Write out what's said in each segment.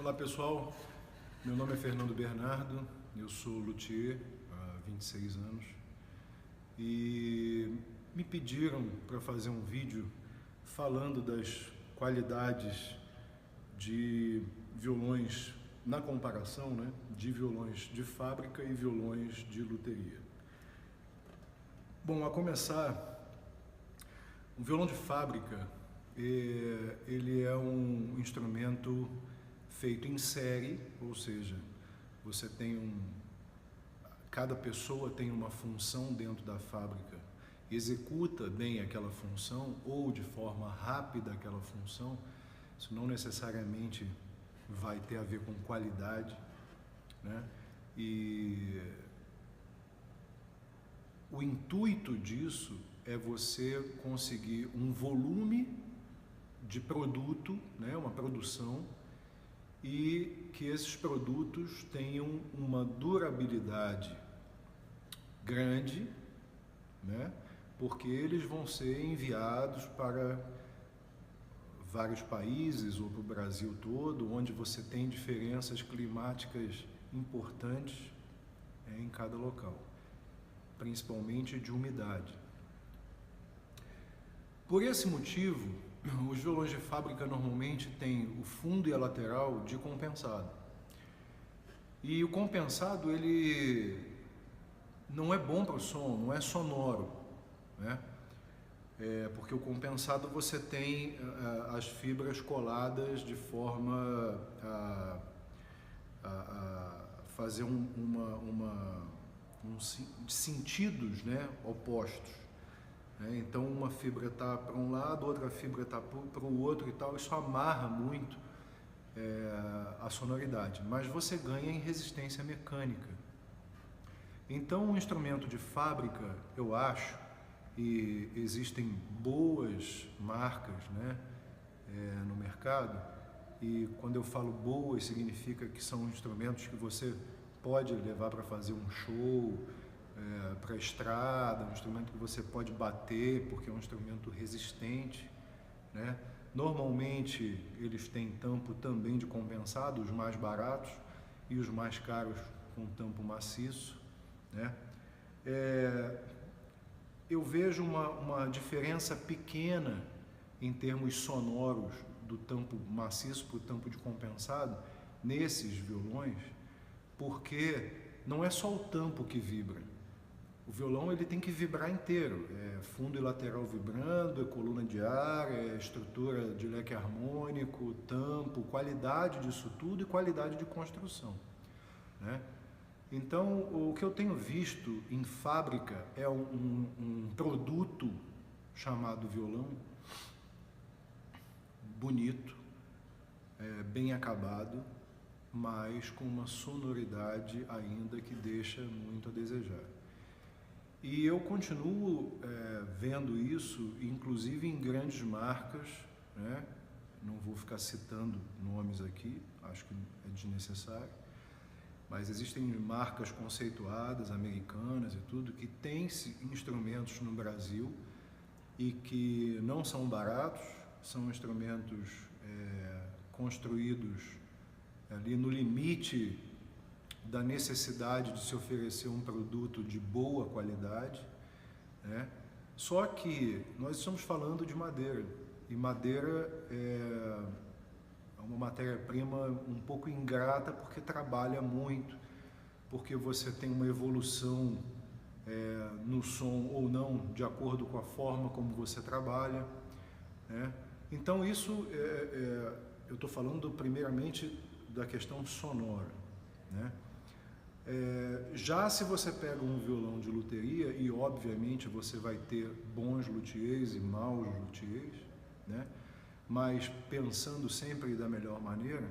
Olá pessoal, meu nome é Fernando Bernardo, eu sou luthier há 26 anos e me pediram para fazer um vídeo falando das qualidades de violões na comparação, né, de violões de fábrica e violões de luteria. Bom, a começar, um violão de fábrica, ele é um instrumento feito em série, ou seja, você tem cada pessoa tem uma função dentro da fábrica, executa bem aquela função ou de forma rápida aquela função. Isso não necessariamente vai ter a ver com qualidade, né? E o intuito disso é você conseguir um volume de produto, né, uma produção, e que esses produtos tenham uma durabilidade grande, né, porque eles vão ser enviados para vários países ou para o Brasil todo, onde você tem diferenças climáticas importantes em cada local, principalmente de umidade. Por esse motivo, os violões de fábrica normalmente têm o fundo e a lateral de compensado. E o compensado, ele não é bom para o som, não é sonoro, né? Porque o compensado você tem as fibras coladas de forma a fazer sentidos, né, opostos. Então uma fibra está para um lado, outra fibra está para o outro e tal, isso amarra muito a sonoridade, mas você ganha em resistência mecânica. Então um instrumento de fábrica, eu acho, e existem boas marcas, né, no mercado, e quando eu falo boas significa que são instrumentos que você pode levar para fazer um show, para a estrada, um instrumento que você pode bater porque é um instrumento resistente, né? Normalmente eles têm tampo também de compensado, os mais baratos, e os mais caros com tampo maciço, né? Eu vejo uma diferença pequena em termos sonoros do tampo maciço para o tampo de compensado nesses violões, porque não é só o tampo que vibra. O violão ele tem que vibrar inteiro, fundo e lateral vibrando, coluna de ar, estrutura de leque harmônico, tampo, qualidade disso tudo e qualidade de construção, né? Então, o que eu tenho visto em fábrica é um produto chamado violão, bonito, bem acabado, mas com uma sonoridade ainda que deixa muito a desejar. E eu continuo vendo isso, inclusive em grandes marcas, né? Não vou ficar citando nomes aqui, acho que é desnecessário, mas existem marcas conceituadas, americanas e tudo, que têm instrumentos no Brasil e que não são baratos, são instrumentos construídos ali no limite da necessidade de se oferecer um produto de boa qualidade, né? Só que nós estamos falando de madeira, e madeira é uma matéria-prima um pouco ingrata porque trabalha muito, porque você tem uma evolução no som ou não, de acordo com a forma como você trabalha, né? Então isso, eu estou falando primeiramente da questão sonora, né? Já se você pega um violão de luteria, e obviamente você vai ter bons luthiers e maus luthiers, né? Mas pensando sempre da melhor maneira,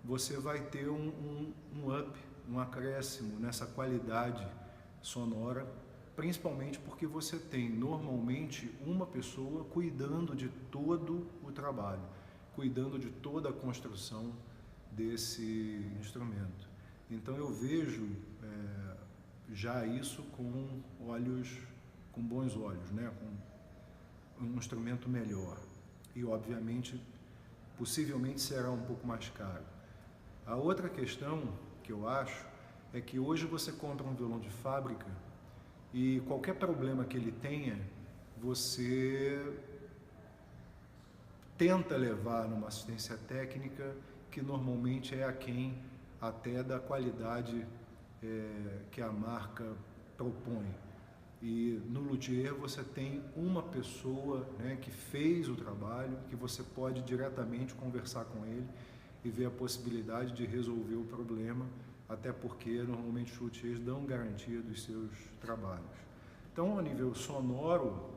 você vai ter um up, um acréscimo nessa qualidade sonora, principalmente porque você tem normalmente uma pessoa cuidando de todo o trabalho, cuidando de toda a construção desse instrumento. Então eu vejo já isso com bons olhos, né? Com um instrumento melhor. E obviamente, possivelmente será um pouco mais caro. A outra questão que eu acho é que hoje você compra um violão de fábrica e qualquer problema que ele tenha, você tenta levar numa assistência técnica que normalmente é aquém até da qualidade que a marca propõe. E no luthier você tem uma pessoa, né, que fez o trabalho, que você pode diretamente conversar com ele e ver a possibilidade de resolver o problema, até porque normalmente os luthiers dão garantia dos seus trabalhos. Então, a nível sonoro,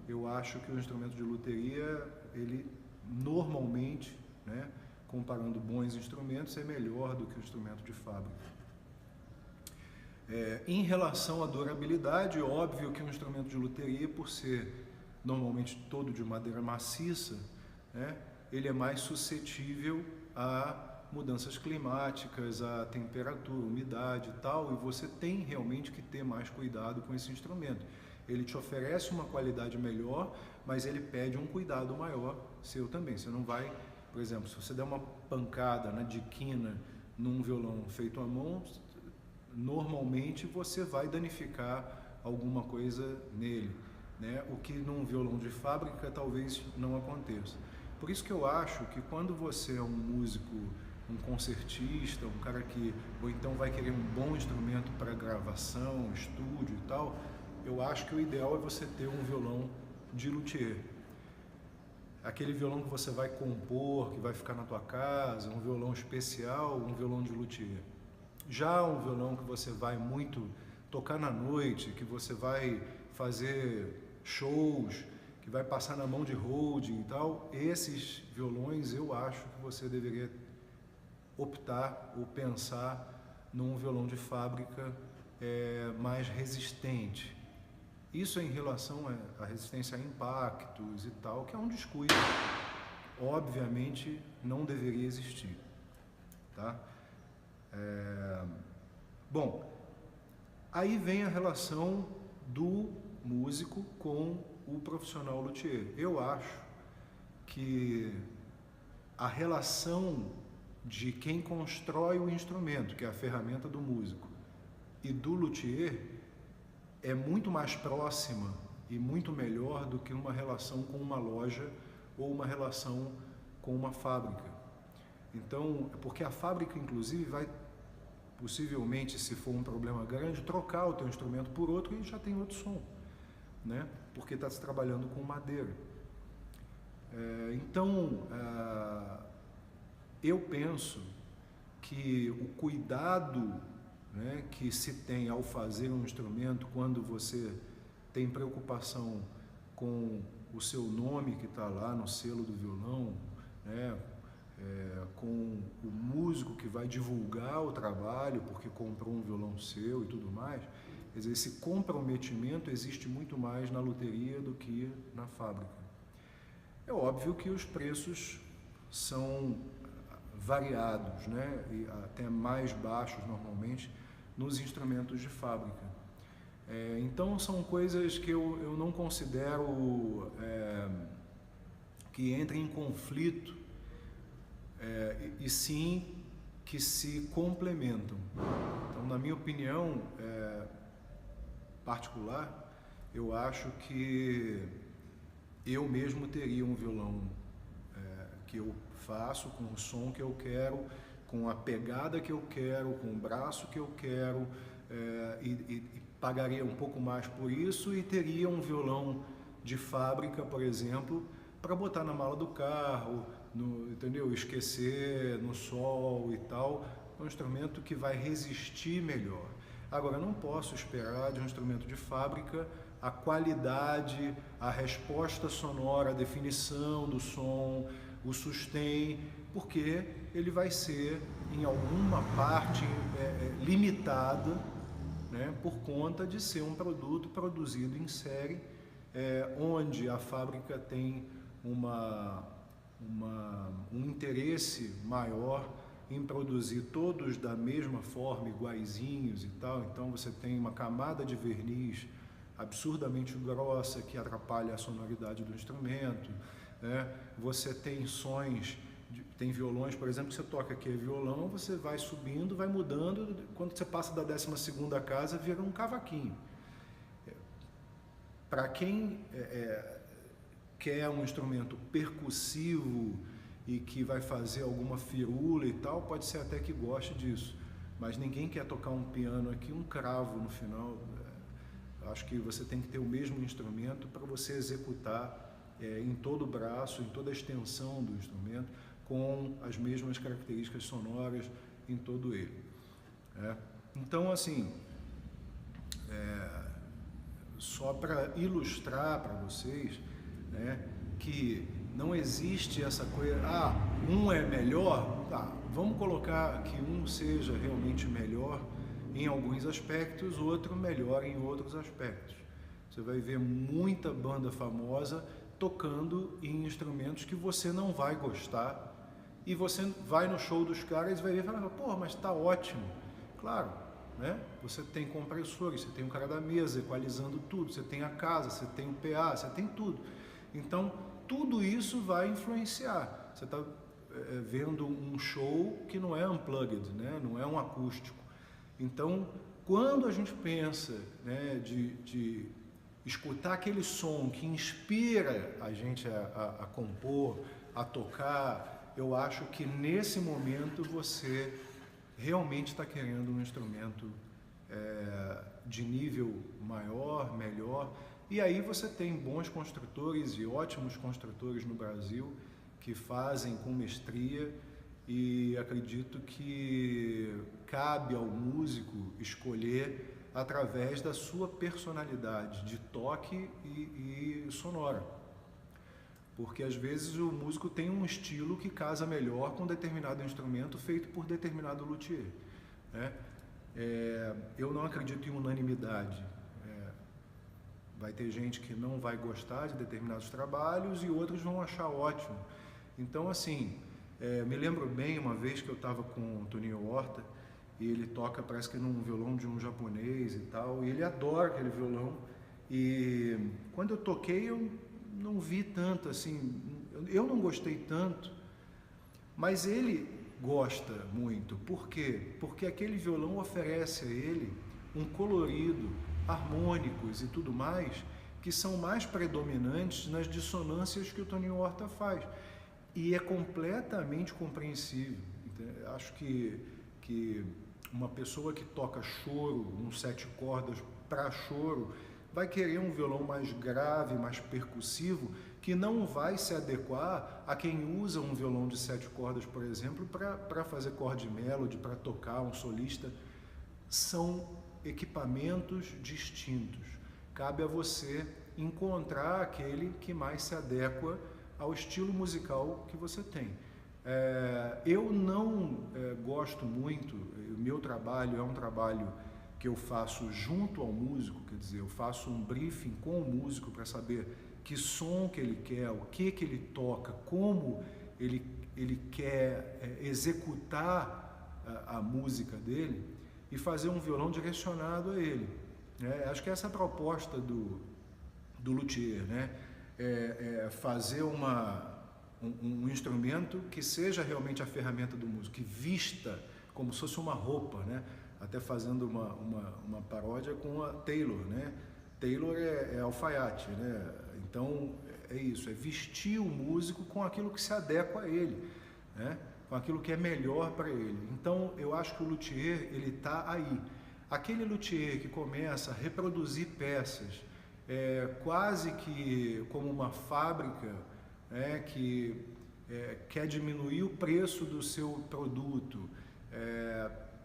eu acho que o instrumento de luteria, ele normalmente, né, comparando bons instrumentos, é melhor do que o instrumento de fábrica. Em relação à durabilidade, óbvio que um instrumento de luteria, por ser normalmente todo de madeira maciça, né, ele é mais suscetível a mudanças climáticas, a temperatura, umidade e tal, e você tem realmente que ter mais cuidado com esse instrumento. Ele te oferece uma qualidade melhor, mas ele pede um cuidado maior seu também. Você não vai, por exemplo, se você der uma pancada de quina num violão feito à mão, normalmente você vai danificar alguma coisa nele, né? O que num violão de fábrica talvez não aconteça. Por isso que eu acho que quando você é um músico, um concertista, um cara que, ou então vai querer um bom instrumento para gravação, estúdio e tal, eu acho que o ideal é você ter um violão de luthier. Aquele violão que você vai compor, que vai ficar na tua casa, um violão especial, um violão de luthier. Já um violão que você vai muito tocar na noite, que você vai fazer shows, que vai passar na mão de holding e tal, esses violões eu acho que você deveria optar ou pensar num violão de fábrica mais resistente. Isso em relação à resistência a impactos e tal, que é um descuido, obviamente não deveria existir, tá? Bom, aí vem a relação do músico com o profissional luthier. Eu acho que a relação de quem constrói o instrumento, que é a ferramenta do músico, e do luthier é muito mais próxima e muito melhor do que uma relação com uma loja ou uma relação com uma fábrica. Então, porque a fábrica, inclusive, vai possivelmente, se for um problema grande, trocar o teu instrumento por outro e já tem outro som, né? Porque está se trabalhando com madeira. Então, eu penso que o cuidado, né, que se tem ao fazer um instrumento, quando você tem preocupação com o seu nome que está lá no selo do violão, né, com o músico que vai divulgar o trabalho porque comprou um violão seu e tudo mais, quer dizer, esse comprometimento existe muito mais na luteria do que na fábrica. É óbvio que os preços são variados, né, e até mais baixos normalmente nos instrumentos de fábrica. Então são coisas que eu não considero que entrem em conflito, e sim que se complementam. Então, na minha opinião particular, eu acho que eu mesmo teria um violão que eu faço, com o som que eu quero, com a pegada que eu quero, com o braço que eu quero, e pagaria um pouco mais por isso e teria um violão de fábrica, por exemplo, para botar na mala do carro, entendeu? Esquecer no sol e tal. É um instrumento que vai resistir melhor. Agora, não posso esperar de um instrumento de fábrica a qualidade, a resposta sonora, a definição do som, o sustain, porque ele vai ser, em alguma parte, limitado, né, por conta de ser um produto produzido em série, onde a fábrica tem um interesse maior em produzir todos da mesma forma, iguaizinhos e tal. Então você tem uma camada de verniz absurdamente grossa que atrapalha a sonoridade do instrumento, né? Você tem sons Tem violões, por exemplo, que você toca aqui é violão, você vai subindo, vai mudando, quando você passa da 12ª casa, vira um cavaquinho. Para quem quer um instrumento percussivo e que vai fazer alguma firula e tal, pode ser até que goste disso. Mas ninguém quer tocar um piano aqui, um cravo no final. Acho que você tem que ter o mesmo instrumento para você executar em todo o braço, em toda a extensão do instrumento, com as mesmas características sonoras em todo ele. Então, assim, só para ilustrar para vocês, que não existe essa coisa, um é melhor, tá, vamos colocar que um seja realmente melhor em alguns aspectos, outro melhor em outros aspectos. Você vai ver muita banda famosa tocando em instrumentos que você não vai gostar, e você vai no show dos caras e vai ver e fala, pô, mas tá ótimo. Claro, né? Você tem compressores, você tem o cara da mesa equalizando tudo, você tem a casa, você tem o PA, você tem tudo. Então, tudo isso vai influenciar. Você está vendo um show que não é unplugged, né? Não é um acústico. Então, quando a gente pensa, né, de escutar aquele som que inspira a gente a compor, a tocar, eu acho que nesse momento você realmente está querendo um instrumento de nível maior, melhor. E aí você tem bons construtores e ótimos construtores no Brasil que fazem com mestria, e acredito que cabe ao músico escolher através da sua personalidade de toque e sonora. Porque às vezes o músico tem um estilo que casa melhor com determinado instrumento feito por determinado luthier, né? Eu não acredito em unanimidade. Vai ter gente que não vai gostar de determinados trabalhos e outros vão achar ótimo. Então, assim, me lembro bem uma vez que eu estava com o Toninho Horta, e ele toca, parece que num violão de um japonês e tal, e ele adora aquele violão. E quando eu toquei, eu não vi tanto, assim, eu não gostei tanto, mas ele gosta muito. Por quê? Porque aquele violão oferece a ele um colorido, harmônicos e tudo mais, que são mais predominantes nas dissonâncias que o Toninho Horta faz. E é completamente compreensível. Acho que uma pessoa que toca choro, um 7 cordas para choro, vai querer um violão mais grave, mais percussivo, que não vai se adequar a quem usa um violão de 7 cordas, por exemplo, para fazer chord melody, para tocar um solista. São equipamentos distintos. Cabe a você encontrar aquele que mais se adequa ao estilo musical que você tem. Eu não gosto muito, o meu trabalho é um trabalho que eu faço junto ao músico, quer dizer, eu faço um briefing com o músico para saber que som que ele quer, o que ele toca, como ele quer executar a música dele, e fazer um violão direcionado a ele. Acho que essa é a proposta do luthier, né? Fazer um instrumento que seja realmente a ferramenta do músico, que vista como se fosse uma roupa, né? Até fazendo uma paródia com a Taylor, né? Taylor é alfaiate, né? Então é isso, é vestir o músico com aquilo que se adequa a ele, né? Com aquilo que é melhor para ele. Então eu acho que o luthier, ele está aí. Aquele luthier que começa a reproduzir peças, quase que como uma fábrica, que quer diminuir o preço do seu produto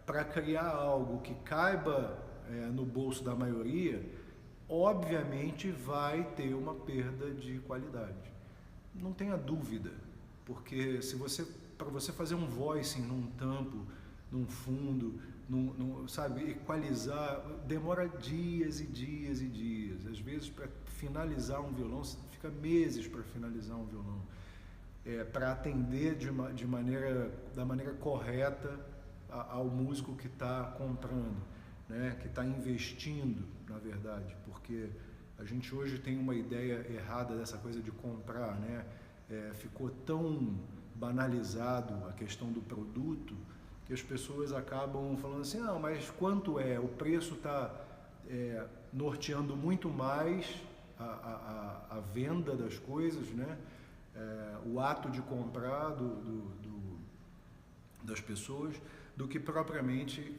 para criar algo que caiba no bolso da maioria, obviamente vai ter uma perda de qualidade. Não tenha dúvida, porque para você fazer um voicing num tampo, num fundo, sabe, equalizar, demora dias e dias e dias. Às vezes, para finalizar um violão, fica meses para finalizar um violão. Para atender da maneira correta ao músico que está comprando, né? Que está investindo, na verdade, porque a gente hoje tem uma ideia errada dessa coisa de comprar, né? Ficou tão banalizado a questão do produto, que as pessoas acabam falando assim, ah, mas quanto é? O preço está norteando muito mais a venda das coisas, né? O ato de comprar das pessoas, do que propriamente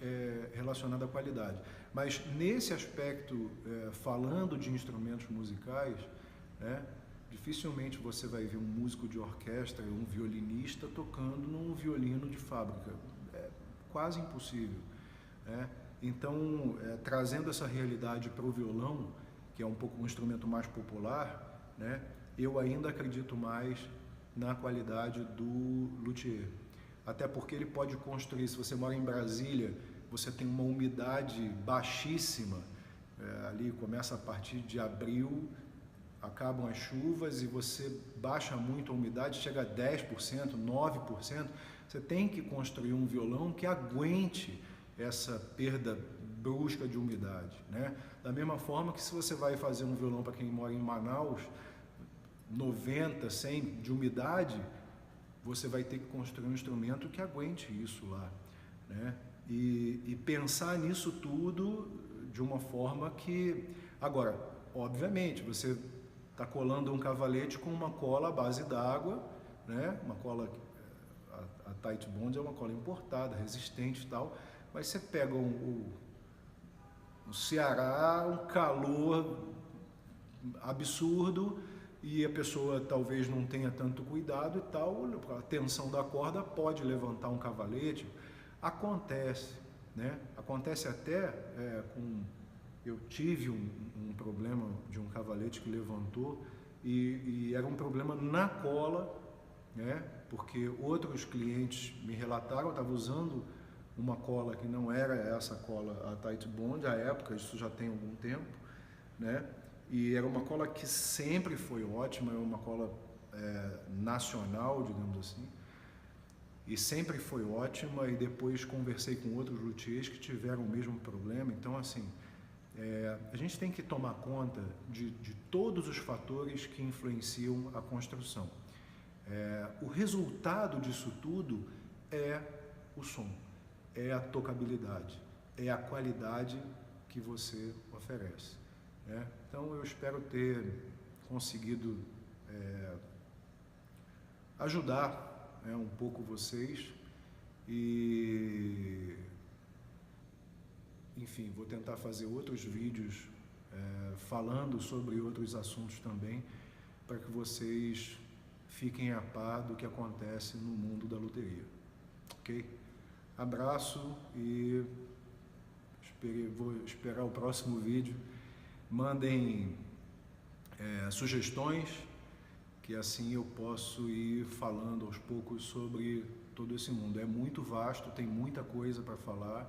relacionado à qualidade. Mas nesse aspecto, falando de instrumentos musicais, né, dificilmente você vai ver um músico de orquestra, um violinista tocando num violino de fábrica. É quase impossível, né? Então, trazendo essa realidade para o violão, que é um pouco um instrumento mais popular, né, eu ainda acredito mais na qualidade do luthier. Até porque ele pode construir, se você mora em Brasília, você tem uma umidade baixíssima, ali começa a partir de abril, acabam as chuvas e você baixa muito a umidade, chega a 10%, 9%, você tem que construir um violão que aguente essa perda brusca de umidade, né? Da mesma forma que se você vai fazer um violão para quem mora em Manaus, 90, 100 de umidade, você vai ter que construir um instrumento que aguente isso lá, né? E pensar nisso tudo de uma forma que... Agora, obviamente, você está colando um cavalete com uma cola à base d'água, né? Uma cola, a Tight Bond é uma cola importada, resistente e tal, mas você pega no Ceará, um calor absurdo, e a pessoa talvez não tenha tanto cuidado e tal, a tensão da corda pode levantar um cavalete. Acontece, né? Acontece até eu tive um problema de um cavalete que levantou e era um problema na cola, né? Porque outros clientes me relataram, eu estava usando uma cola que não era essa cola, a Tight Bond, à época, isso já tem algum tempo, né? E era uma cola que sempre foi ótima, é uma cola nacional, digamos assim, e sempre foi ótima, e depois conversei com outros luthiers que tiveram o mesmo problema. Então, assim, a gente tem que tomar conta de todos os fatores que influenciam a construção. O resultado disso tudo é o som, é a tocabilidade, é a qualidade que você oferece, né? Então, eu espero ter conseguido ajudar um pouco vocês e, enfim, vou tentar fazer outros vídeos falando sobre outros assuntos também, para que vocês fiquem a par do que acontece no mundo da loteria, ok? Abraço e vou esperar o próximo vídeo. Mandem sugestões, que assim eu posso ir falando aos poucos sobre todo esse mundo. É muito vasto, tem muita coisa para falar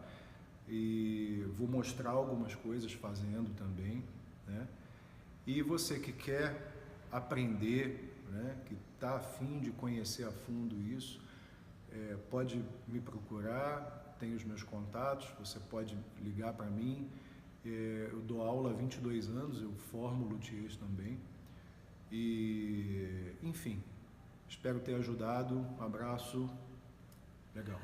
e vou mostrar algumas coisas fazendo também, né? E você que quer aprender, né, que está a fim de conhecer a fundo isso, pode me procurar, tem os meus contatos, você pode ligar para mim. Eu dou aula há 22 anos, eu formo luthiers também. E, enfim, espero ter ajudado. Um abraço. Legal.